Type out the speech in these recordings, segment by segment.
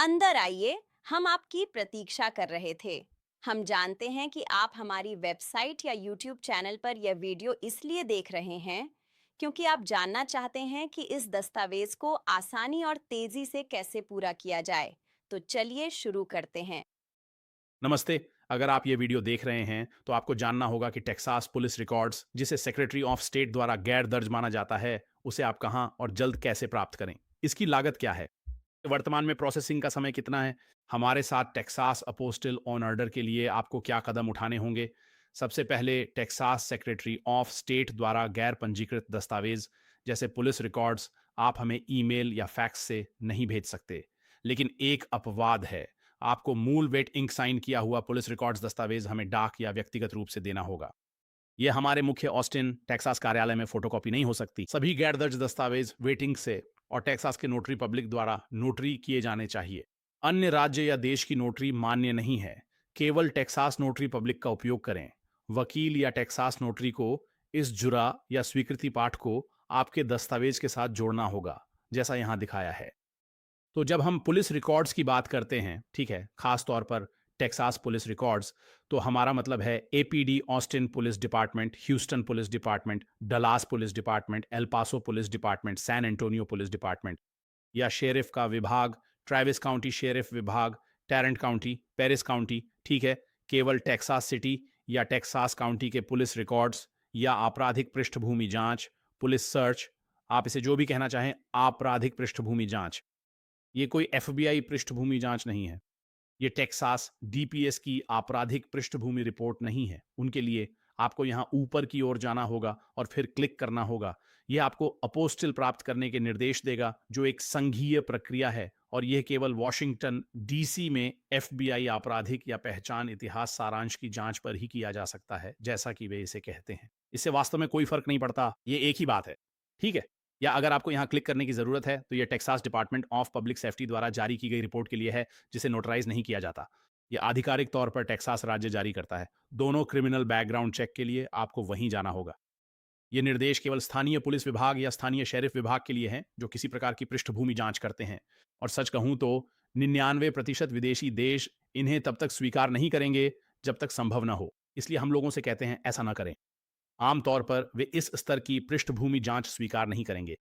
अंदर आइए, हम आपकी प्रतीक्षा कर रहे थे। हम जानते हैं कि आप हमारी वेबसाइट या यूट्यूब चैनल पर यह वीडियो इसलिए देख रहे हैं क्योंकि आप जानना चाहते हैं कि इस दस्तावेज को आसानी और तेजी से कैसे पूरा किया जाए। तो चलिए शुरू करते हैं। नमस्ते। अगर आप ये वीडियो देख रहे हैं तो आपको जानना होगा कि टेक्सास पुलिस रिकॉर्ड्स, जिसे सेक्रेटरी ऑफ स्टेट द्वारा गैर दर्ज माना जाता है, उसे आप कहां और जल्द कैसे प्राप्त करें। इसकी लागत क्या है, वर्तमान में प्रोसेसिंग का समय कितना है, हमारे साथ टेक्सास अपोस्टिल ऑन ऑर्डर के लिए आपको क्या कदम उठाने होंगे। सबसे पहले, टेक्सास सेक्रेटरी ऑफ स्टेट द्वारा गैर पंजीकृत दस्तावेज जैसे पुलिस रिकॉर्ड्स आप हमें ईमेल या फैक्स से नहीं भेज सकते। लेकिन एक अपवाद है, आपको मूल वेट इंक साइन किया हुआ पुलिस रिकॉर्ड्स दस्तावेज हमें डाक या व्यक्तिगत रूप से देना होगा। यह हमारे मुख्य ऑस्टिन टेक्सास कार्यालय में फोटोकॉपी नहीं हो सकती। सभी गैर दर्ज दस्तावेज वेटिंग से और टेक्सास के नोटरी पब्लिक द्वारा नोटरी किए जाने चाहिए। अन्य राज्य या देश की नोटरी मान्य नहीं है। केवल टेक्सास नोटरी पब्लिक का उपयोग करें। वकील या टेक्सास नोटरी को इस जुरा या स्वीकृति पाठ को आपके दस्तावेज के साथ जोड़ना होगा, जैसा यहां दिखाया है। तो जब हम पुलिस रिकॉर्ड्स की बात करते हैं, ठीक है, खास तौर पर टेक्सास पुलिस रिकॉर्ड्स, तो हमारा मतलब है APD Austin police department, Houston police department, Dallas police department, El Paso police department, San Antonio police department, या शेरिफ का विभाग, ट्रेविस काउंटी शेरिफ विभाग, टैरेंट काउंटी, पेरिस काउंटी, ठीक है। केवल टेक्सास सिटी या टेक्सास काउंटी के पुलिस रिकॉर्ड्स या आपराधिक पृष्ठभूमि जांच, पुलिस सर्च, आप इसे जो भी कहना चाहें, आपराधिक पृष्ठभूमि जांच, ये कोई एफबीआई पृष्ठभूमि जांच नहीं है। ये टेक्सास डीपीएस की आपराधिक पृष्ठभूमि रिपोर्ट नहीं है। उनके लिए आपको यहां ऊपर की ओर जाना होगा और फिर क्लिक करना होगा। यह आपको अपोस्टिल प्राप्त करने के निर्देश देगा, जो एक संघीय प्रक्रिया है, और यह केवल वॉशिंगटन डीसी में एफबीआई आपराधिक या पहचान इतिहास सारांश की जांच पर ही किया जा सकता है, जैसा कि वे इसे कहते हैं। इससे वास्तव में कोई फर्क नहीं पड़ता, ये एक ही बात है, ठीक है। या अगर आपको यहां क्लिक करने की जरूरत है तो यह Texas department of public safety द्वारा जारी की गई रिपोर्ट के लिए है, जिसे नोटराइज नहीं किया जाता। यह आधिकारिक तौर पर टेक्सास राज्य जारी करता है। दोनों क्रिमिनल बैकग्राउंड चेक के लिए आपको वहीं जाना होगा। ये निर्देश केवल स्थानीय पुलिस विभाग या स्थानीय शेरिफ विभाग के लिए हैं, जो किसी प्रकार की पृष्ठभूमि जांच करते हैं। और सच कहूं तो 99% विदेशी देश इन्हें तब तक स्वीकार नहीं करेंगे जब तक संभव ना हो। इसलिए हम लोगों से कहते हैं, ऐसा ना करें। आमतौर पर वे इस स्तर की पृष्ठभूमि जांच स्वीकार नहीं करेंगे।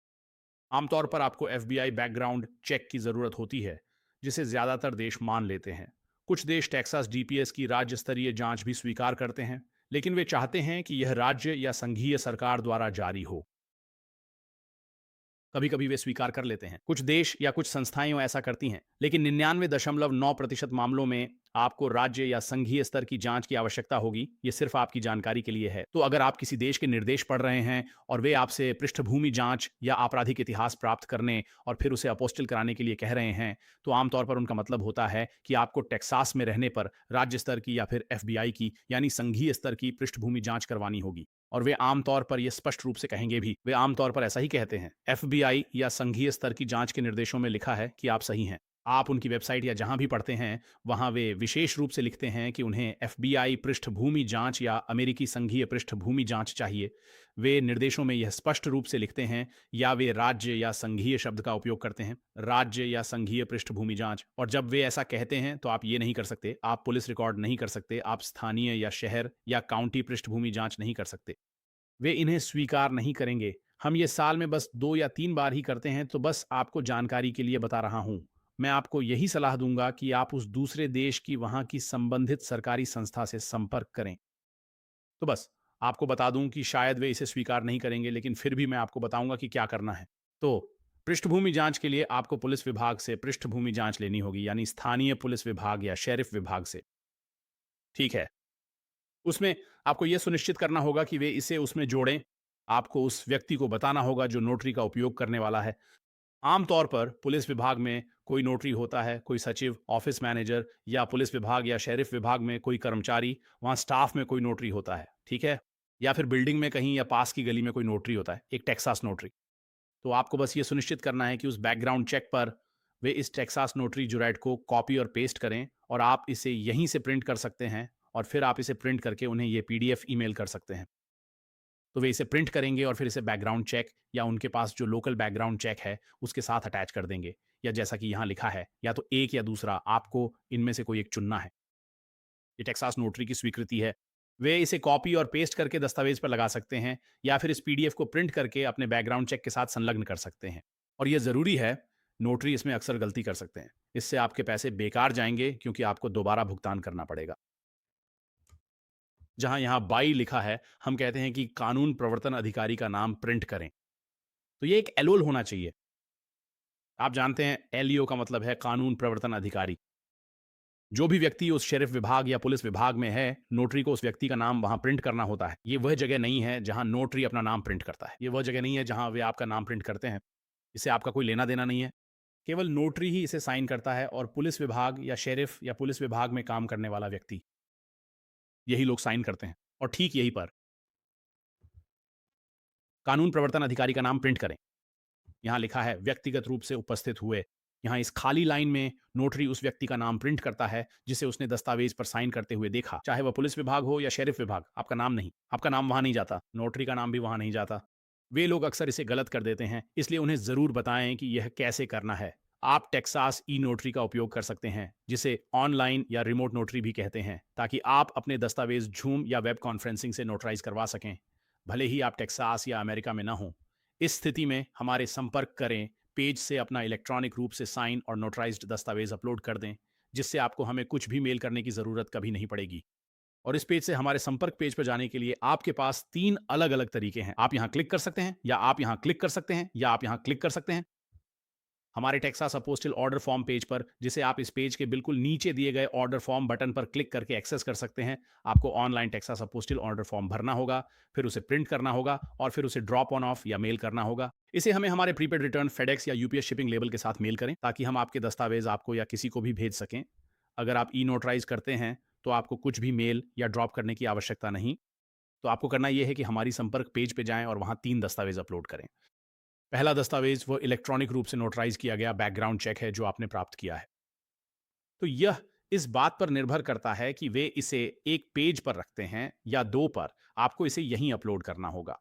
आमतौर पर आपको एफबीआई बैकग्राउंड चेक की जरूरत होती है, जिसे ज्यादातर देश मान लेते हैं। कुछ देश टेक्सास डीपीएस की राज्य स्तरीय जांच भी स्वीकार करते हैं, लेकिन वे चाहते हैं कि यह राज्य या संघीय सरकार द्वारा जारी हो। कभी कभी वे स्वीकार कर लेते हैं। कुछ देश या कुछ संस्थाएं ऐसा करती हैं, लेकिन 99.9% मामलों में आपको राज्य या संघीय स्तर की जांच की आवश्यकता होगी। ये सिर्फ आपकी जानकारी के लिए है। तो अगर आप किसी देश के निर्देश पढ़ रहे हैं और वे आपसे पृष्ठभूमि जांच या आपराधिक इतिहास प्राप्त करने और फिर उसे अपोस्टिल कराने के लिए कह रहे हैं, तो आमतौर पर उनका मतलब होता है कि आपको टेक्सास में रहने पर राज्य स्तर की या फिर एफबीआई की, यानी संघीय स्तर की पृष्ठभूमि जांच करवानी होगी। और वे आमतौर पर यह स्पष्ट रूप से कहेंगे भी, वे आमतौर पर ऐसा ही कहते हैं। एफबीआई या संघीय स्तर की जांच के निर्देशों में लिखा है कि आप सही हैं। आप उनकी वेबसाइट या जहां भी पढ़ते हैं, वहां वे विशेष रूप से लिखते हैं कि उन्हें एफबीआई पृष्ठभूमि जांच या अमेरिकी संघीय पृष्ठभूमि जांच चाहिए। वे निर्देशों में यह स्पष्ट रूप से लिखते हैं, या वे राज्य या संघीय शब्द का उपयोग करते हैं, राज्य या संघीय पृष्ठभूमि जांच। और जब वे ऐसा कहते हैं तो आप ये नहीं कर सकते, आप पुलिस रिकॉर्ड नहीं कर सकते, आप स्थानीय या शहर या काउंटी पृष्ठभूमि जांच नहीं कर सकते। वे इन्हें स्वीकार नहीं करेंगे। हम ये साल में बस 2 या 3 बार ही करते हैं, तो बस आपको जानकारी के लिए बता रहा हूं। मैं आपको यही सलाह दूंगा कि आप उस दूसरे देश की वहां की संबंधित सरकारी संस्था से संपर्क करें। तो बस आपको बता दूं कि शायद वे इसे स्वीकार नहीं करेंगे, लेकिन फिर भी मैं आपको बताऊंगा कि क्या करना है। तो पृष्ठभूमि जांच के लिए आपको पुलिस विभाग से पृष्ठभूमि जांच लेनी होगी, यानी स्थानीय पुलिस विभाग या शेरिफ विभाग से, ठीक है। उसमें आपको यह सुनिश्चित करना होगा कि वे इसे उसमें जोड़ें। आपको उस व्यक्ति को बताना होगा जो नोटरी का उपयोग करने वाला है। आमतौर पर पुलिस विभाग में कोई नोटरी होता है, कोई सचिव, ऑफिस मैनेजर, या पुलिस विभाग या शेरिफ विभाग में कोई कर्मचारी, वहां स्टाफ में कोई नोटरी होता है, ठीक है। या फिर बिल्डिंग में कहीं या पास की गली में कोई नोटरी होता है, एक टेक्सास नोटरी। तो आपको बस ये सुनिश्चित करना है कि उस बैकग्राउंड चेक पर वे इस टेक्सास नोटरी जुरैट को कॉपी और पेस्ट करें, और आप इसे यहीं से प्रिंट कर सकते हैं, और फिर आप इसे प्रिंट करके उन्हें ये पीडीएफ ईमेल कर सकते हैं। तो वे इसे प्रिंट करेंगे और फिर इसे बैकग्राउंड चेक या उनके पास जो लोकल बैकग्राउंड चेक है उसके साथ अटैच कर देंगे। या जैसा कि यहाँ लिखा है, या तो एक या दूसरा, आपको इनमें से कोई एक चुनना है। ये टेक्सास नोटरी की स्वीकृति है। वे इसे कॉपी और पेस्ट करके दस्तावेज पर लगा सकते हैं, या फिर इस पीडीएफ को प्रिंट करके अपने बैकग्राउंड चेक के साथ संलग्न कर सकते हैं। और यह ज़रूरी है, नोटरी इसमें अक्सर गलती कर सकते हैं। इससे आपके पैसे बेकार जाएंगे, क्योंकि आपको दोबारा भुगतान करना पड़ेगा। जहां यहाँ बाई लिखा है, हम कहते हैं कि कानून प्रवर्तन अधिकारी का नाम प्रिंट करें। तो ये एक एलओल होना चाहिए। आप जानते हैं, एलईओ का मतलब है कानून प्रवर्तन अधिकारी। जो भी व्यक्ति उस शेरिफ विभाग या पुलिस विभाग में है, नोटरी को उस व्यक्ति का नाम वहां प्रिंट करना होता है। ये वह जगह नहीं है जहां नोटरी अपना नाम प्रिंट करता है। ये वह जगह नहीं है जहां वे आपका नाम प्रिंट करते हैं। इससे आपका कोई लेना देना नहीं है। केवल नोटरी ही इसे साइन करता है, और पुलिस विभाग या शेरिफ या पुलिस विभाग में काम करने वाला व्यक्ति, यही लोग साइन करते हैं। और ठीक यही पर कानून प्रवर्तन अधिकारी का नाम प्रिंट करें। यहाँ लिखा है व्यक्तिगत रूप से उपस्थित हुए। यहाँ इस खाली लाइन में नोटरी उस व्यक्ति का नाम प्रिंट करता है जिसे उसने दस्तावेज पर साइन करते हुए देखा, चाहे वह पुलिस विभाग हो या शेरिफ विभाग। आपका नाम नहीं, आपका नाम वहां नहीं जाता, नोटरी का नाम भी वहां नहीं जाता। वे लोग अक्सर इसे गलत कर देते हैं, इसलिए उन्हें जरूर बताएं कि यह कैसे करना है। आप टेक्सास ई नोटरी का उपयोग कर सकते हैं, जिसे ऑनलाइन या रिमोट नोटरी भी कहते हैं, ताकि आप अपने दस्तावेज जूम या वेब कॉन्फ्रेंसिंग से नोटराइज करवा सकें, भले ही आप टेक्सास या अमेरिका में ना हों। इस स्थिति में हमारे संपर्क करें पेज से अपना इलेक्ट्रॉनिक रूप से साइन और नोटराइज्ड दस्तावेज अपलोड कर दें, जिससे आपको हमें कुछ भी मेल करने की ज़रूरत कभी नहीं पड़ेगी। और इस पेज से हमारे संपर्क पेज पर जाने के लिए आपके पास 3 अलग-अलग तरीके हैं। आप यहाँ क्लिक कर सकते हैं, या आप यहाँ क्लिक कर सकते हैं, या आप यहाँ क्लिक कर सकते हैं। हमारे Texas apostle order form page पर, जिसे आप इस पेज के बिल्कुल नीचे दिए गए ऑर्डर फॉर्म बटन पर क्लिक करके एक्सेस कर सकते हैं, आपको online Texas apostle order form भरना होगा, फिर उसे प्रिंट करना होगा, और फिर उसे ड्रॉप ऑन ऑफ या मेल करना होगा। इसे हमें हमारे प्रीपेड रिटर्न फेडेक्स या यूपीएस शिपिंग लेबल के साथ मेल करें, ताकि हम आपके दस्तावेज आपको या किसी को भी भेज सकें। अगर आप ई नोटराइज करते हैं, तो आपको कुछ भी मेल या ड्रॉप करने की आवश्यकता नहीं। तो आपको करना यह है कि हमारी संपर्क पेज पे जाएं और वहां 3 दस्तावेज अपलोड करें। पहला दस्तावेज वो इलेक्ट्रॉनिक रूप से नोटराइज किया गया बैकग्राउंड चेक है, जो आपने प्राप्त किया है। तो यह इस बात पर निर्भर करता है कि वे इसे एक पेज पर रखते हैं या 2 पर। आपको इसे यहीं अपलोड करना होगा।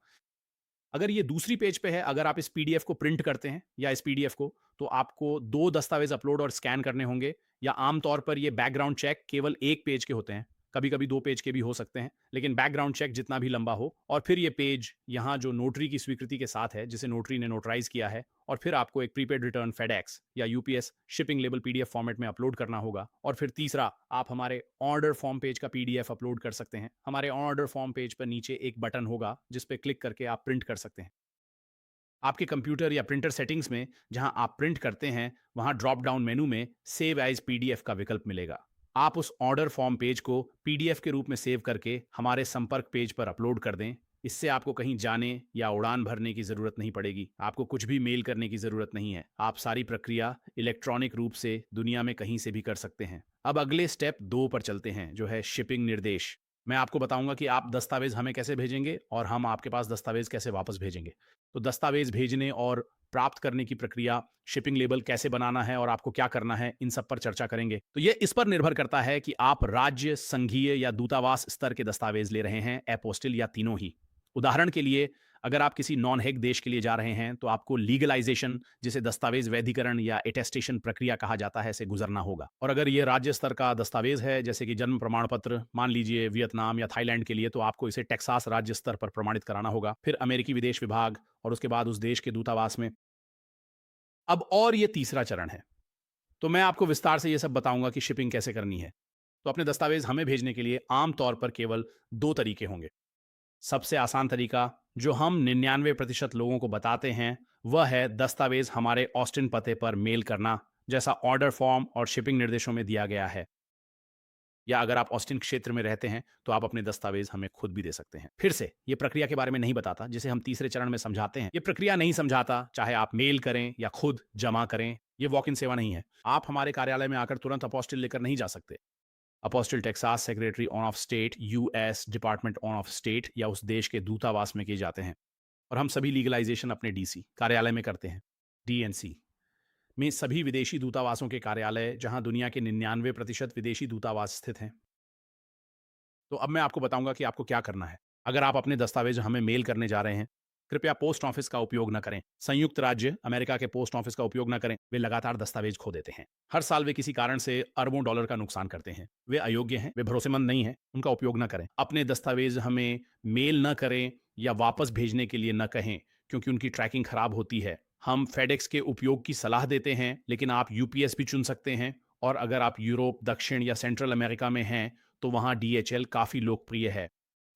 अगर ये दूसरी पेज पे है, अगर आप इस पीडीएफ को प्रिंट करते हैं या इस पीडीएफ को, तो आपको 2 दस्तावेज अपलोड और स्कैन करने होंगे, या आमतौर पर ये बैकग्राउंड चेक केवल 1 पेज के होते हैं। कभी-कभी 2 पेज के भी हो सकते हैं, लेकिन बैकग्राउंड चेक जितना भी लंबा हो, और फिर ये पेज यहाँ जो नोटरी की स्वीकृति के साथ है, जिसे नोटरी ने नोटराइज किया है, और फिर आपको एक प्रीपेड रिटर्न फेडेक्स या UPS shipping label PDF format में अपलोड करना होगा। और फिर तीसरा, आप हमारे ऑर्डर फॉर्म पेज का पीडीएफ अपलोड कर सकते हैं। हमारे ऑर्डर फॉर्म पेज पर नीचे एक बटन होगा, जिस पे क्लिक करके आप प्रिंट कर सकते हैं। आपके कंप्यूटर या प्रिंटर सेटिंग्स में जहां आप प्रिंट करते हैं, वहां ड्रॉप डाउन मेनू में सेव एज पीडीएफ का विकल्प मिलेगा। आप उस ऑर्डर फॉर्म पेज को पीडीएफ के रूप में सेव करके हमारे संपर्क पेज पर अपलोड कर दें। इससे आपको कहीं जाने या उड़ान भरने की ज़रूरत नहीं पड़ेगी। आपको कुछ भी मेल करने की ज़रूरत नहीं है। आप सारी प्रक्रिया इलेक्ट्रॉनिक रूप से दुनिया में कहीं से भी कर सकते हैं। अब अगले स्टेप 2 पर चलते हैं, जो है शिपिंग निर्देश। मैं आपको बताऊंगा कि आप दस्तावेज हमें कैसे भेजेंगे और हम आपके पास दस्तावेज कैसे वापस भेजेंगे। तो दस्तावेज भेजने और प्राप्त करने की प्रक्रिया, शिपिंग लेबल कैसे बनाना है और आपको क्या करना है, इन सब पर चर्चा करेंगे। तो ये इस पर निर्भर करता है कि आप राज्य, संघीय या दूतावास स्तर के दस्तावेज ले रहे हैं, एपोस्टिल या तीनों ही। उदाहरण के लिए, अगर आप किसी नॉन हेग देश के लिए जा रहे हैं, तो आपको लीगलाइजेशन, जिसे दस्तावेज वैधीकरण या एटेस्टेशन प्रक्रिया कहा जाता है, से गुजरना होगा। और अगर ये राज्य स्तर का दस्तावेज है, जैसे कि जन्म प्रमाण पत्र, मान लीजिए वियतनाम या थाईलैंड के लिए, तो आपको इसे टेक्सास राज्य स्तर पर प्रमाणित कराना होगा, फिर अमेरिकी विदेश विभाग, और उसके बाद उस देश के दूतावास में। अब और ये तीसरा चरण है। तो मैं आपको विस्तार से ये सब बताऊंगा कि शिपिंग कैसे करनी है। तो अपने दस्तावेज हमें भेजने के लिए आमतौर पर केवल 2 तरीके होंगे। सबसे आसान तरीका, जो हम 99% लोगों को बताते हैं, वह है दस्तावेज हमारे ऑस्टिन पते पर मेल करना, जैसा ऑर्डर फॉर्म और शिपिंग निर्देशों में दिया गया है। या अगर आप ऑस्टिन क्षेत्र में रहते हैं, तो आप अपने दस्तावेज हमें खुद भी दे सकते हैं। फिर से, ये प्रक्रिया के बारे में नहीं बताता, जिसे हम तीसरे चरण में समझाते हैं। ये प्रक्रिया नहीं समझाता, चाहे आप मेल करें या खुद जमा करें। ये वॉक इन सेवा नहीं है। आप हमारे कार्यालय में आकर तुरंत अपोस्टिल लेकर नहीं जा सकते। Apostille Texas secretary on of state, US department on of state, या उस देश के दूतावास में किए जाते हैं। और हम सभी लीगलाइजेशन अपने डीसी कार्यालय में करते हैं। डीएनसी में सभी विदेशी दूतावासों के कार्यालय, जहां दुनिया के 99% विदेशी दूतावास स्थित हैं। तो अब मैं आपको बताऊंगा कि आपको क्या करना है। अगर आप अपने दस्तावेज हमें मेल करने जा रहे हैं, कृपया पोस्ट ऑफिस का उपयोग न करें। संयुक्त राज्य अमेरिका के पोस्ट ऑफिस का उपयोग न करें। वे लगातार दस्तावेज खो देते हैं। हर साल वे किसी कारण से अरबों डॉलर का नुकसान करते हैं। वे अयोग्य हैं, वे भरोसेमंद नहीं हैं, उनका उपयोग न करें। अपने दस्तावेज हमें मेल न करें या वापस भेजने के लिए न कहें, क्योंकि उनकी ट्रैकिंग खराब होती है। हम फेडेक्स के उपयोग की सलाह देते हैं, लेकिन आप यूपीएस भी चुन सकते हैं। और अगर आप यूरोप, दक्षिण या सेंट्रल अमेरिका में हैं, तो वहां डीएचएल काफी लोकप्रिय है,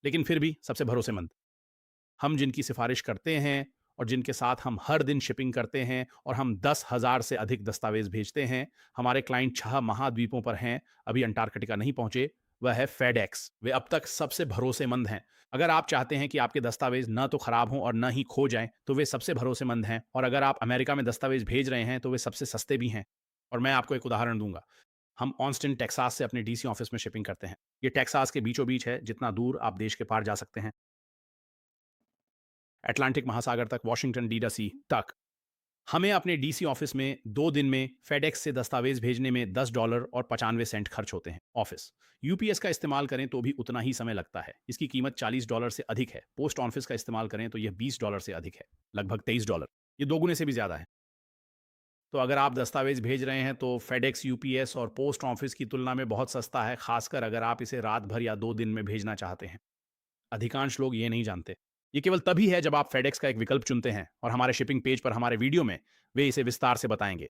लेकिन फिर भी सबसे भरोसेमंद। हम जिनकी सिफारिश करते हैं और जिनके साथ हम हर दिन शिपिंग करते हैं और हम 10,000 से अधिक दस्तावेज भेजते हैं, हमारे क्लाइंट 6 महाद्वीपों पर हैं, अभी अंटार्कटिका नहीं पहुंचे, वह है फेडेक्स। वे अब तक सबसे भरोसेमंद हैं। अगर आप चाहते हैं कि आपके दस्तावेज न तो खराब हों और न ही खो जाएं, तो वे सबसे भरोसेमंद हैं। और अगर आप अमेरिका में दस्तावेज भेज रहे हैं, तो वे सबसे सस्ते भी हैं। और मैं आपको एक उदाहरण दूंगा। हम ऑस्टिन टेक्सास से अपने डीसी ऑफिस में शिपिंग करते हैं। ये टेक्सास के बीचों बीच है, जितना दूर आप देश के पार जा सकते हैं, अटलांटिक महासागर तक, वॉशिंगटन डीसी तक। हमें अपने डीसी ऑफिस में 2 दिन में फेडेक्स से दस्तावेज भेजने में $10 और 95 सेंट खर्च होते हैं। ऑफिस यूपीएस का इस्तेमाल करें तो भी उतना ही समय लगता है। इसकी कीमत $40 से अधिक है। पोस्ट ऑफिस का इस्तेमाल करें तो यह $20 से अधिक है, लगभग $23। ये दोगुने से भी ज्यादा है। तो अगर आप दस्तावेज भेज रहे हैं तो फेडेक्स, यूपीएस और पोस्ट ऑफिस की तुलना में बहुत सस्ता है, खासकर अगर आप इसे रात भर या 2 दिन में भेजना चाहते हैं। अधिकांश लोग ये नहीं जानते। ये केवल तभी है जब आप फेडेक्स का एक विकल्प चुनते हैं, और हमारे शिपिंग पेज पर हमारे वीडियो में वे इसे विस्तार से बताएंगे।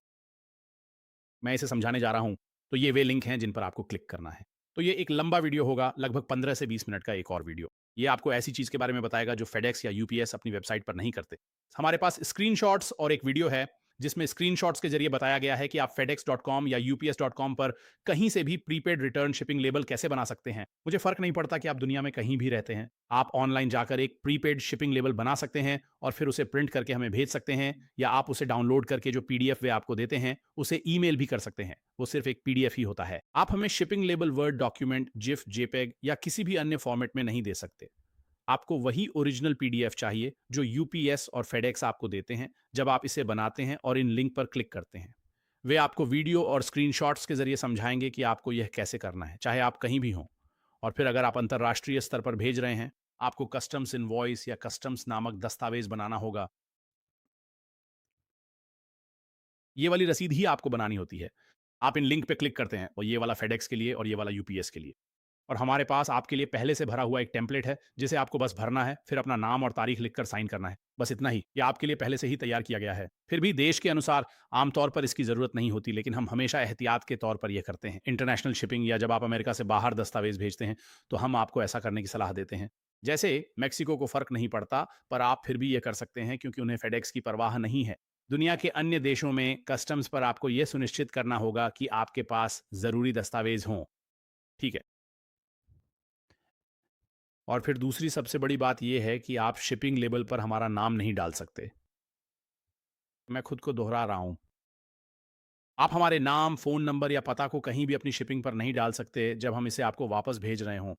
मैं इसे समझाने जा रहा हूं, तो ये वे लिंक हैं जिन पर आपको क्लिक करना है। तो ये एक लंबा वीडियो होगा, लगभग 15 से 20 मिनट का एक और वीडियो। ये आपको ऐसी चीज के बारे में बताएगा जो फेडेक्स या यूपीएस अपनी वेबसाइट पर नहीं करते। हमारे पास स्क्रीनशॉट्स और एक वीडियो है जिसमें स्क्रीनशॉट्स के जरिए बताया गया है कि आप fedex.com या ups.com पर कहीं से भी प्रीपेड रिटर्न शिपिंग लेबल कैसे बना सकते हैं। मुझे फर्क नहीं पड़ता कि आप दुनिया में कहीं भी रहते हैं, आप ऑनलाइन जाकर एक प्रीपेड शिपिंग लेबल बना सकते हैं और फिर उसे प्रिंट करके हमें भेज सकते हैं, या आप उसे डाउनलोड करके जो पीडीएफ वे आपको देते हैं उसे ईमेल भी कर सकते हैं। वो सिर्फ एक पीडीएफ ही होता है। आप हमें shipping label word document, GIF, JPEG या किसी भी अन्य फॉर्मेट में नहीं दे सकते। आपको वही ओरिजिनल पीडीएफ चाहिए जो यूपीएस और फेडेक्स आपको देते हैं जब आप इसे बनाते हैं और इन लिंक पर क्लिक करते हैं। वे आपको वीडियो और स्क्रीनशॉट्स के जरिए समझाएंगे कि आपको यह कैसे करना है, चाहे आप कहीं भी हों। और फिर अगर आप अंतर्राष्ट्रीय स्तर पर भेज रहे हैं, आपको कस्टम्स इनवॉइस या कस्टम्स नामक दस्तावेज बनाना होगा। ये वाली रसीद ही आपको बनानी होती है। आप इन लिंक पे क्लिक करते हैं, और ये वाला फेडेक्स के लिए और ये वाला यूपीएस के लिए। और हमारे पास आपके लिए पहले से भरा हुआ एक टेम्पलेट है जिसे आपको बस भरना है, फिर अपना नाम और तारीख लिखकर साइन करना है। बस इतना ही। ये आपके लिए पहले से ही तैयार किया गया है। फिर भी देश के अनुसार आमतौर पर इसकी जरूरत नहीं होती, लेकिन हम हमेशा एहतियात के तौर पर यह करते हैं। इंटरनेशनल शिपिंग या जब आप अमेरिका से बाहर दस्तावेज भेजते हैं, तो हम आपको ऐसा करने की सलाह देते हैं। जैसे मेक्सिको को फर्क नहीं पड़ता, पर आप फिर भी ये कर सकते हैं क्योंकि उन्हें फेडेक्स की परवाह नहीं है। दुनिया के अन्य देशों में कस्टम्स पर आपको यह सुनिश्चित करना होगा कि आपके पास जरूरी दस्तावेज हों। ठीक है। और फिर दूसरी सबसे बड़ी बात यह है कि आप शिपिंग लेबल पर हमारा नाम नहीं डाल सकते। मैं खुद को दोहरा रहा हूं। आप हमारे नाम, फोन नंबर या पता को कहीं भी अपनी शिपिंग पर नहीं डाल सकते जब हम इसे आपको वापस भेज रहे हों।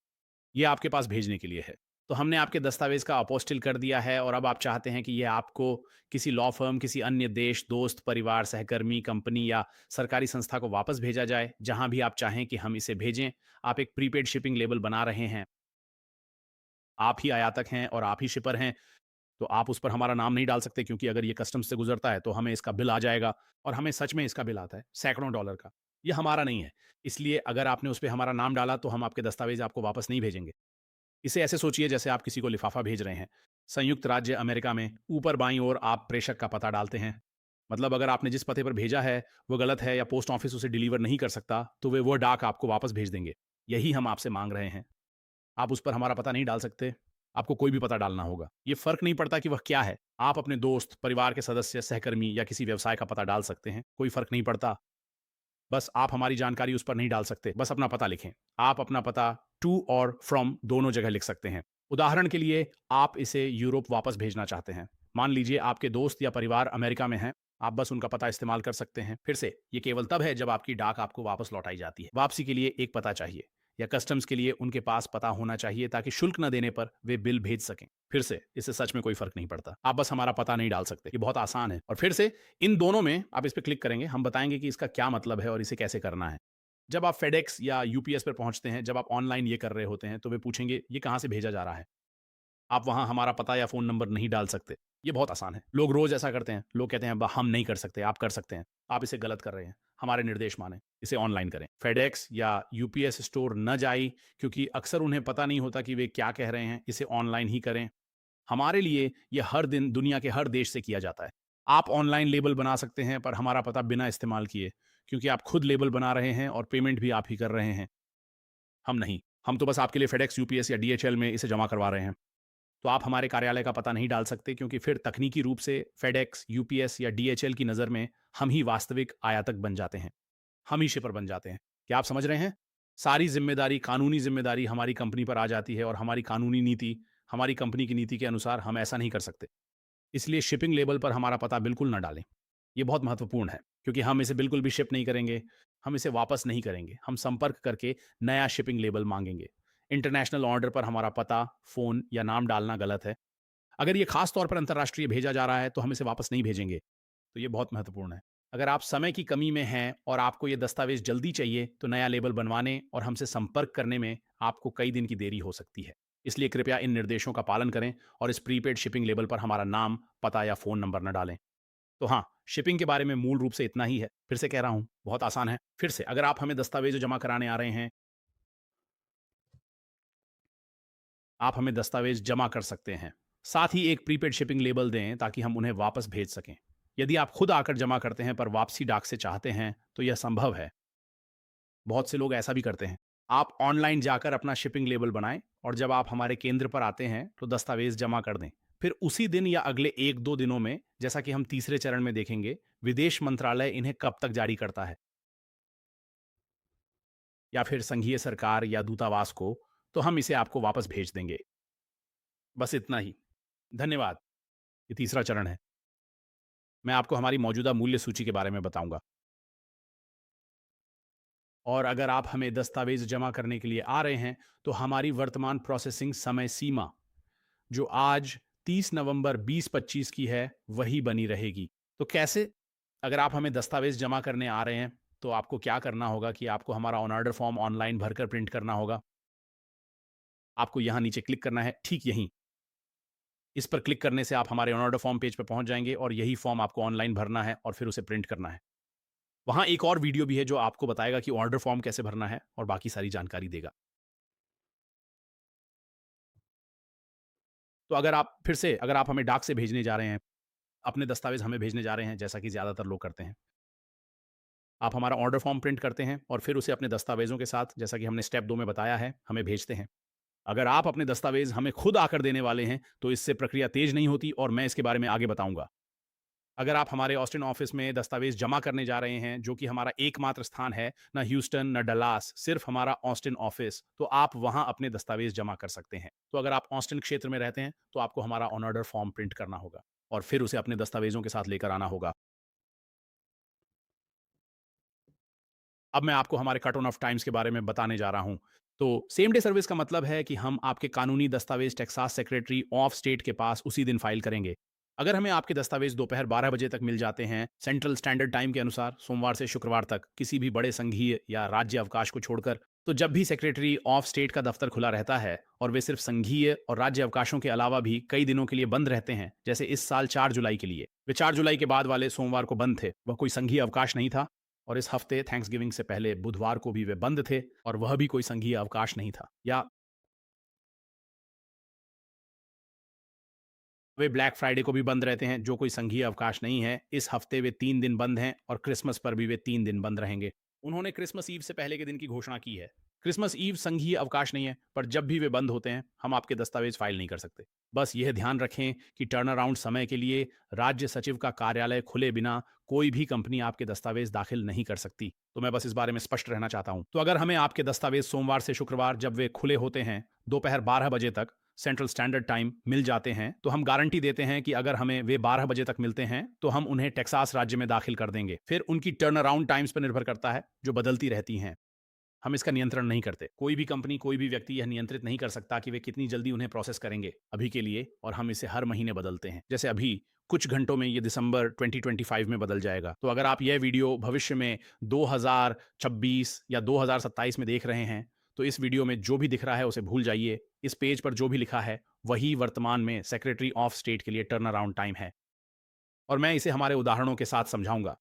यह आपके पास भेजने के लिए है। तो हमने आपके दस्तावेज का अपोस्टिल कर दिया है, और अब आप चाहते हैं कि यह आपको किसी लॉ फर्म, किसी अन्य देश, दोस्त, परिवार, सहकर्मी, कंपनी या सरकारी संस्था को वापस भेजा जाए, जहां भी आप चाहें कि हम इसे भेजें। आप एक प्रीपेड शिपिंग लेबल बना रहे हैं। आप ही आयातक हैं और आप ही शिपर हैं, तो आप उस पर हमारा नाम नहीं डाल सकते, क्योंकि अगर ये कस्टम्स से गुजरता है तो हमें इसका बिल आ जाएगा, और हमें सच में इसका बिल आता है, सैकड़ों डॉलर का। ये हमारा नहीं है। इसलिए अगर आपने उस पे हमारा नाम डाला तो हम आपके दस्तावेज आपको वापस नहीं भेजेंगे। इसे ऐसे सोचिए जैसे आप किसी को लिफाफा भेज रहे हैं। संयुक्त राज्य अमेरिका में ऊपर बाईं ओर आप प्रेषक का पता डालते हैं। मतलब अगर आपने जिस पते पर भेजा है वो गलत है या पोस्ट ऑफिस उसे डिलीवर नहीं कर सकता, तो वे वो डाक आपको वापस भेज देंगे। यही हम आपसे मांग रहे हैं। आप उस पर हमारा पता नहीं डाल सकते। आपको कोई भी पता डालना होगा। ये फ़र्क नहीं पड़ता कि वह क्या है। आप अपने दोस्त, परिवार के सदस्य, सहकर्मी या किसी व्यवसाय का पता डाल सकते हैं। कोई फ़र्क नहीं पड़ता। बस आप हमारी जानकारी उस पर नहीं डाल सकते। बस अपना पता लिखें। आप अपना पता टू और फ्रॉम दोनों जगह लिख सकते हैं। उदाहरण के लिए, आप इसे यूरोप वापस भेजना चाहते हैं। मान लीजिए आपके दोस्त या परिवार अमेरिका में हैं। आप बस उनका पता इस्तेमाल कर सकते हैं। फिर से, ये केवल तब है जब आपकी डाक आपको वापस लौटाई जाती है। वापसी के लिए एक पता चाहिए, या कस्टम्स के लिए उनके पास पता होना चाहिए, ताकि शुल्क न देने पर वे बिल भेज सकें। फिर से, इससे सच में कोई फर्क नहीं पड़ता। आप बस हमारा पता नहीं डाल सकते। ये बहुत आसान है। और फिर से, इन दोनों में आप इस पर क्लिक करेंगे, हम बताएंगे कि इसका क्या मतलब है और इसे कैसे करना है। जब आप फेडेक्स या यूपीएस पर पहुंचते हैं, जब आप ऑनलाइन ये कर रहे होते हैं, तो वे पूछेंगे ये कहां से भेजा जा रहा है। आप वहां हमारा पता या फोन नंबर नहीं डाल सकते। ये बहुत आसान है। लोग रोज ऐसा करते हैं। लोग कहते हैं हम नहीं कर सकते, आप कर सकते हैं। आप इसे गलत कर रहे हैं। हमारे निर्देश माने, इसे ऑनलाइन करें। फेडेक्स या यूपीएस स्टोर न जाए, क्योंकि अक्सर उन्हें पता नहीं होता कि वे क्या कह रहे हैं। इसे ऑनलाइन ही करें। हमारे लिए ये हर दिन दुनिया के हर देश से किया जाता है। आप ऑनलाइन लेबल बना सकते हैं, पर हमारा पता बिना इस्तेमाल किए, क्योंकि आप खुद लेबल बना रहे हैं और पेमेंट भी आप ही कर रहे हैं। हम नहीं। हम तो बस आपके लिए फेडेक्स, यूपीएस या डीएचएल में इसे जमा करवा रहे हैं। तो आप हमारे कार्यालय का पता नहीं डाल सकते, क्योंकि फिर तकनीकी रूप से फेडेक्स, यूपीएस या डीएचएल की नज़र में हम ही वास्तविक आयातक बन जाते हैं। हम ही शिपर बन जाते हैं। क्या आप समझ रहे हैं? सारी ज़िम्मेदारी, कानूनी ज़िम्मेदारी हमारी कंपनी पर आ जाती है और हमारी कानूनी नीति, हमारी कंपनी की नीति के अनुसार हम ऐसा नहीं कर सकते। इसलिए शिपिंग लेबल पर हमारा पता बिल्कुल ना डालें। ये बहुत महत्वपूर्ण है, क्योंकि हम इसे बिल्कुल भी शिप नहीं करेंगे। हम इसे वापस नहीं करेंगे। हम संपर्क करके नया शिपिंग लेबल माँगेंगे। इंटरनेशनल ऑर्डर पर हमारा पता, फ़ोन या नाम डालना गलत है। अगर ये खास तौर पर अंतर्राष्ट्रीय भेजा जा रहा है, तो हम इसे वापस नहीं भेजेंगे। तो ये बहुत महत्वपूर्ण है। अगर आप समय की कमी में हैं और आपको ये दस्तावेज़ जल्दी चाहिए, तो नया लेबल बनवाने और हमसे संपर्क करने में आपको कई दिन की देरी हो सकती है। इसलिए कृपया इन निर्देशों का पालन करें और इस प्रीपेड शिपिंग लेबल पर हमारा नाम, पता या फ़ोन नंबर न डालें। तो हाँ, शिपिंग के बारे में मूल रूप से इतना ही है। फिर से कह रहा हूँ, बहुत आसान है। फिर से, अगर आप हमें दस्तावेज़ जमा कराने आ रहे हैं, आप हमें दस्तावेज़ जमा कर सकते हैं। साथ ही एक प्रीपेड शिपिंग लेबल दें, ताकि हम उन्हें वापस भेज सकें। यदि आप खुद आकर जमा करते हैं पर वापसी डाक से चाहते हैं, तो यह संभव है। बहुत से लोग ऐसा भी करते हैं। आप ऑनलाइन जाकर अपना शिपिंग लेबल बनाएं और जब आप हमारे केंद्र पर आते हैं, तो दस्तावेज़ जमा कर दें। फिर उसी दिन या अगले 1-2 दिनों में, जैसा कि हम तीसरे चरण में देखेंगे, विदेश मंत्रालय इन्हें कब तक जारी करता है, या फिर संघीय सरकार या दूतावास को, तो हम इसे आपको वापस भेज देंगे। बस इतना ही। धन्यवाद। ये तीसरा चरण है। मैं आपको हमारी मौजूदा मूल्य सूची के बारे में बताऊंगा। और अगर आप हमें दस्तावेज़ जमा करने के लिए आ रहे हैं, तो हमारी वर्तमान प्रोसेसिंग समय सीमा, जो आज 30 नवंबर 2025 की है, वही बनी रहेगी। तो कैसे? अगर आप हमें दस्तावेज़ जमा करने आ रहे हैं, तो आपको क्या करना होगा कि आपको हमारा ऑन ऑर्डर फॉर्म ऑनलाइन भरकर प्रिंट करना होगा। आपको यहाँ नीचे क्लिक करना है, ठीक यहीं। इस पर क्लिक करने से आप हमारे ऑन ऑर्डर फॉर्म पेज पर पहुँच जाएँगे और यही फॉर्म आपको ऑनलाइन भरना है और फिर उसे प्रिंट करना है। वहाँ एक और वीडियो भी है जो आपको बताएगा कि ऑर्डर फॉर्म कैसे भरना है और बाकी सारी जानकारी देगा। तो अगर आप हमें डाक से भेजने जा रहे हैं, अपने दस्तावेज़ हमें भेजने जा रहे हैं, जैसा कि ज़्यादातर लोग करते हैं। आप हमारा ऑर्डर फॉर्म प्रिंट करते हैं और फिर उसे अपने दस्तावेज़ों के साथ, जैसा कि हमने स्टेप 2 में बताया है, हमें भेजते हैं। अगर आप अपने दस्तावेज़ हमें खुद आकर देने वाले हैं, तो इससे प्रक्रिया तेज़ नहीं होती और मैं इसके बारे में आगे बताऊँगा। अगर आप हमारे ऑस्टिन ऑफिस में दस्तावेज़ जमा करने जा रहे हैं, जो कि हमारा एकमात्र स्थान है, ना ह्यूस्टन, ना डलास, सिर्फ हमारा ऑस्टिन ऑफिस, तो आप वहाँ अपने दस्तावेज़ जमा कर सकते हैं। तो अगर आप ऑस्टिन क्षेत्र में रहते हैं, तो आपको हमारा ऑन ऑर्डर फॉर्म प्रिंट करना होगा और फिर उसे अपने दस्तावेज़ों के साथ लेकर आना होगा। अब मैं आपको हमारे कट ऑन ऑफ टाइम्स के बारे में बताने जा रहा हूँ। तो सेम डे सर्विस का मतलब है कि हम आपके कानूनी दस्तावेज़ टेक्सास सेक्रेटरी ऑफ स्टेट के पास उसी दिन फाइल करेंगे। अगर हमें आपके दस्तावेज़ दोपहर 12 बजे तक मिल जाते हैं, सेंट्रल स्टैंडर्ड टाइम के अनुसार, सोमवार से शुक्रवार तक, किसी भी बड़े संघीय या राज्य अवकाश को छोड़कर, तो जब भी सेक्रेटरी ऑफ स्टेट का दफ्तर खुला रहता है और वे सिर्फ संघीय और राज्य अवकाशों के अलावा भी कई दिनों के लिए बंद रहते हैं, जैसे इस साल 4 जुलाई के लिए। वे 4 जुलाई के बाद वाले सोमवार को बंद थे। वह कोई संघीय अवकाश नहीं था। और इस हफ्ते थैंक्सगिविंग से पहले बुधवार को भी वे बंद थे और वह भी कोई संघीय अवकाश नहीं था। या वे ब्लैक फ्राइडे को भी बंद रहते हैं, जो कोई संघीय अवकाश नहीं है। इस हफ्ते वे 3 दिन बंद हैं और क्रिसमस पर भी वे 3 दिन बंद रहेंगे। उन्होंने क्रिसमस ईव से पहले के दिन की घोषणा की है। क्रिसमस ईव संघीय अवकाश नहीं है, पर जब भी वे बंद होते हैं, हम आपके दस्तावेज फाइल नहीं कर सकते। बस यह ध्यान रखें कि टर्न अराउंड समय के लिए राज्य सचिव का कार्यालय खुले बिना कोई भी कंपनी आपके दस्तावेज दाखिल नहीं कर सकती। तो मैं बस इस बारे में स्पष्ट रहना चाहता हूं। तो अगर हमें आपके दस्तावेज सोमवार से शुक्रवार, जब वे खुले होते हैं, दोपहर 12 बजे तक सेंट्रल स्टैंडर्ड टाइम मिल जाते हैं, तो हम गारंटी देते हैं कि अगर हमें वे 12 बजे तक मिलते हैं, तो हम उन्हें टेक्सास राज्य में दाखिल कर देंगे। फिर उनकी टर्न अराउंड टाइम्स पर निर्भर करता है, जो बदलती रहती हैं। हम इसका नियंत्रण नहीं करते। कोई भी कंपनी, कोई भी व्यक्ति यह नियंत्रित नहीं कर सकता कि वे कितनी जल्दी उन्हें प्रोसेस करेंगे अभी के लिए, और हम इसे हर महीने बदलते हैं। जैसे अभी कुछ घंटों में ये दिसंबर 2025 में बदल जाएगा। तो अगर आप यह वीडियो भविष्य में 2026 या 2027 में देख रहे हैं, तो इस वीडियो में जो भी दिख रहा है उसे भूल जाइए। इस पेज पर जो भी लिखा है वही वर्तमान में सेक्रेटरी ऑफ स्टेट के लिए टर्न अराउंड टाइम है। और मैं इसे हमारे उदाहरणों के साथ समझाऊंगा।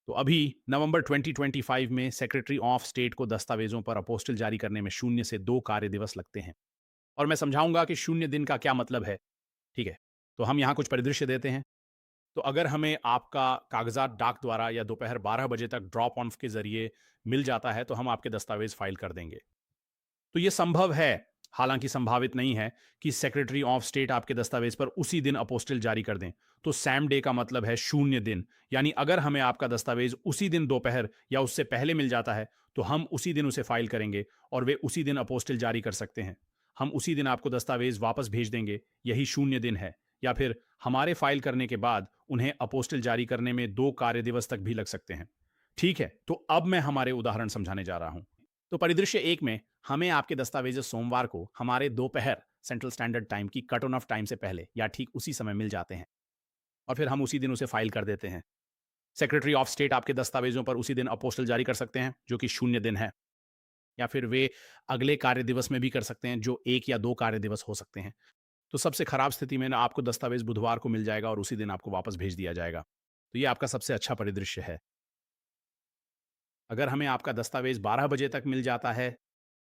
तो अभी नवंबर 2025 में सेक्रेटरी ऑफ स्टेट को दस्तावेजों पर अपोस्टिल जारी करने में 0 से 2 कार्य दिवस लगते हैं। और मैं समझाऊंगा कि 0 दिन का क्या मतलब है। ठीक है, तो हम यहाँ कुछ परिदृश्य देते हैं। तो अगर हमें आपका कागजात डाक द्वारा या दोपहर 12 बजे तक ड्रॉप ऑन के जरिए मिल जाता है, तो हम आपके दस्तावेज फाइल कर देंगे। तो ये संभव है, हालांकि संभावित नहीं है कि सेक्रेटरी ऑफ स्टेट आपके दस्तावेज पर उसी दिन अपोस्टिल जारी कर दें। तो सैम डे का मतलब है 0 दिन, यानी अगर हमें आपका दस्तावेज उसी दिन दोपहर या उससे पहले मिल जाता है, तो हम उसी दिन उसे फाइल करेंगे और वे उसी दिन अपोस्टिल जारी कर सकते हैं। हम उसी दिन आपको दस्तावेज वापस भेज देंगे, यही 0 दिन है। या फिर हमारे फाइल करने के बाद उन्हें अपोस्टिल जारी करने में 2 कार्य दिवस तक भी लग सकते हैं। ठीक है, तो अब मैं हमारे उदाहरण समझाने जा रहा हूं। तो परिदृश्य 1 में हमें आपके दस्तावेज सोमवार को हमारे दोपहर सेंट्रल स्टैंडर्ड टाइम की कट ऑन ऑफ टाइम से पहले या ठीक उसी समय मिल जाते हैं और फिर हम उसी दिन उसे फाइल कर देते हैं। सेक्रेटरी ऑफ स्टेट आपके दस्तावेजों पर उसी दिन अपोस्टल जारी कर सकते हैं, जो कि 0 दिन है, या फिर वे अगले कार्य दिवस में भी कर सकते हैं, जो 1 या 2 कार्य दिवस हो सकते हैं। तो सबसे खराब स्थिति में ना आपको दस्तावेज बुधवार को मिल जाएगा और उसी दिन आपको वापस भेज दिया जाएगा। तो ये आपका सबसे अच्छा परिदृश्य है। अगर हमें आपका दस्तावेज 12 बजे तक मिल जाता है,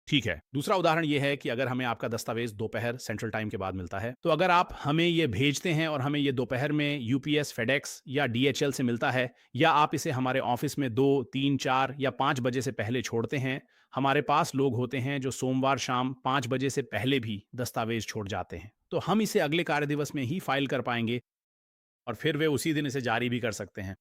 ठीक है। दूसरा उदाहरण ये है कि अगर हमें आपका दस्तावेज दोपहर सेंट्रल टाइम के बाद मिलता है, तो अगर आप हमें ये भेजते हैं और हमें ये दोपहर में यूपीएस, फेडेक्स या डीएचएल से मिलता है, या आप इसे हमारे ऑफिस में 2, 3, 4 या 5 बजे से पहले छोड़ते हैं, हमारे पास लोग होते हैं जो सोमवार शाम 5 बजे से पहले भी दस्तावेज छोड़ जाते हैं। तो हम इसे अगले कार्य दिवस में ही फाइल कर पाएंगे और फिर वे उसी दिन इसे जारी भी कर सकते हैं।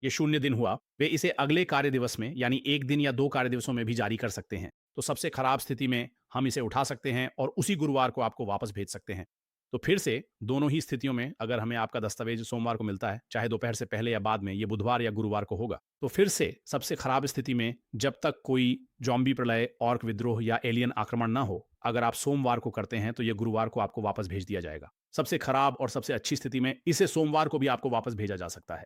ये 0 दिन हुआ, वे इसे अगले कार्य दिवस में यानी 1 दिन या 2 कार्य दिवसों में भी जारी कर सकते हैं। तो सबसे खराब स्थिति में हम इसे उठा सकते हैं और उसी गुरुवार को आपको वापस भेज सकते हैं। तो फिर से दोनों ही स्थितियों में अगर हमें आपका दस्तावेज सोमवार को मिलता है, चाहे दोपहर से पहले या बाद में, ये बुधवार या गुरुवार को होगा। तो फिर से सबसे खराब स्थिति में जब तक कोई ज़ॉम्बी प्रलय, ऑर्क विद्रोह या एलियन आक्रमण ना हो, अगर आप सोमवार को करते हैं तो ये गुरुवार को आपको वापस भेज दिया जाएगा। सबसे खराब और सबसे अच्छी स्थिति में इसे सोमवार को भी आपको वापस भेजा जा सकता है।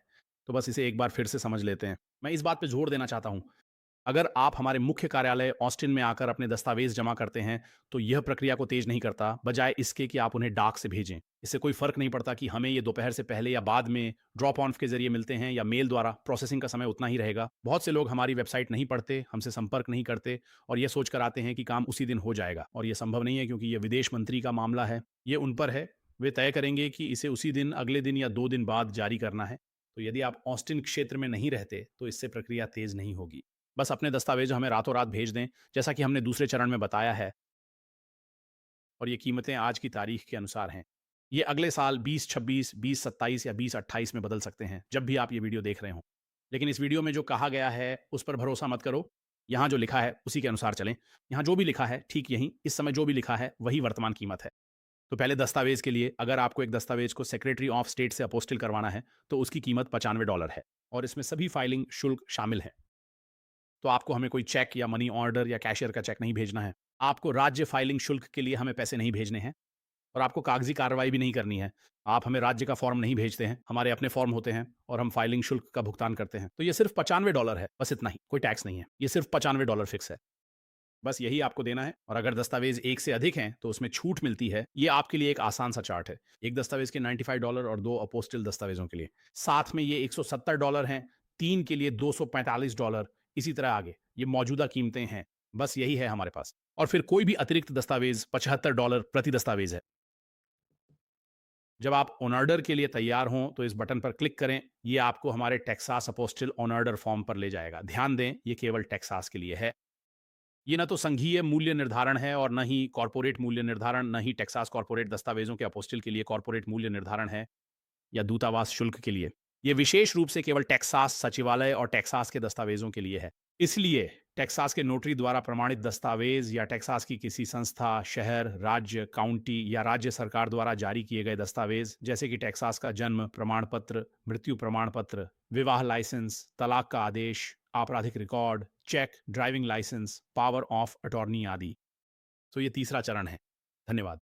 तो बस इसे एक बार फिर से समझ लेते हैं। मैं इस बात पे जोर देना चाहता हूँ, अगर आप हमारे मुख्य कार्यालय ऑस्टिन में आकर अपने दस्तावेज जमा करते हैं, तो यह प्रक्रिया को तेज नहीं करता, बजाय इसके कि आप उन्हें डाक से भेजें। इससे कोई फ़र्क नहीं पड़ता कि हमें ये दोपहर से पहले या बाद में ड्रॉप ऑन के ज़रिए मिलते हैं या मेल द्वारा, प्रोसेसिंग का समय उतना ही रहेगा। बहुत से लोग हमारी वेबसाइट नहीं पढ़ते, हमसे संपर्क नहीं करते और ये सोच कर आते हैं कि काम उसी दिन हो जाएगा, और ये संभव नहीं है क्योंकि ये विदेश मंत्री का मामला है। ये उन पर है, वे तय करेंगे कि इसे उसी दिन, अगले दिन या 2 दिन बाद जारी करना है। तो यदि आप ऑस्टिन क्षेत्र में नहीं रहते, तो इससे प्रक्रिया तेज़ नहीं होगी। बस अपने दस्तावेज हमें रातों रात भेज दें, जैसा कि हमने दूसरे चरण में बताया है, और ये कीमतें आज की तारीख के अनुसार हैं। ये अगले साल 2026, 2027 या 2028 में बदल सकते हैं, जब भी आप ये वीडियो देख रहे हों। लेकिन इस वीडियो में जो कहा गया है, उस पर भरोसा मत करो। यहाँ जो लिखा है, उसी के अनुसार चलें। यहाँ जो भी लिखा है, ठीक यही, इस समय जो भी लिखा है, वही वर्तमान कीमत है। तो पहले दस्तावेज के लिए, अगर आपको एक दस्तावेज को सेक्रेटरी ऑफ स्टेट से अपोस्टिल करवाना है, तो उसकी कीमत $95 है और इसमें सभी फाइलिंग शुल्क शामिल हैं। तो आपको हमें कोई चेक या मनी ऑर्डर या कैशियर का चेक नहीं भेजना है। आपको राज्य फाइलिंग शुल्क के लिए हमें पैसे नहीं भेजने हैं और आपको कागजी कार्रवाई भी नहीं करनी है। आप हमें राज्य का फॉर्म नहीं भेजते हैं, हमारे अपने फॉर्म होते हैं और हम फाइलिंग शुल्क का भुगतान करते हैं। तो ये सिर्फ $95 है, बस इतना ही, कोई टैक्स नहीं है। ये सिर्फ $95 फिक्स है। बस यही आपको देना है, और अगर दस्तावेज 1 से अधिक हैं तो उसमें छूट मिलती है। ये आपके लिए एक आसान सा चार्ट है। एक दस्तावेज के $95 और 2 अपोस्टिल दस्तावेजों के लिए। साथ में ये $170 हैं, 3 के लिए $245, इसी तरह आगे। ये मौजूदा कीमतें हैं। बस यही है हमारे पास। और फिर कोई भी अतिरिक्त दस्तावेज $75 प्रति दस्तावेज है। जब आप ऑन ऑर्डर के लिए तैयार हों तो इस बटन पर क्लिक करें। ये आपको हमारे टेक्सास अपोस्टिल ऑन ऑर्डर फॉर्म पर ले जाएगा। ध्यान दें, ये केवल टेक्सास के लिए है। ये ना तो संघीय मूल्य निर्धारण है और न ही कॉर्पोरेट मूल्य निर्धारण, न ही टेक्सास कॉर्पोरेट दस्तावेजों के अपोस्टिल के लिए कॉर्पोरेट मूल्य निर्धारण है या दूतावास शुल्क के लिए। ये विशेष रूप से केवल टेक्सास सचिवालय और टेक्सास के दस्तावेजों के लिए है। इसलिए टेक्सास के नोटरी द्वारा प्रमाणित दस्तावेज या टेक्सास की किसी संस्था, शहर, राज्य, काउंटी या राज्य सरकार द्वारा जारी किए गए दस्तावेज, जैसे कि टेक्सास का जन्म प्रमाण पत्र, मृत्यु प्रमाण पत्र, विवाह लाइसेंस, तलाक का आदेश, आपराधिक record, check, driving licence, power of attorney आदि। तो ये तीसरा चरण है। धन्यवाद।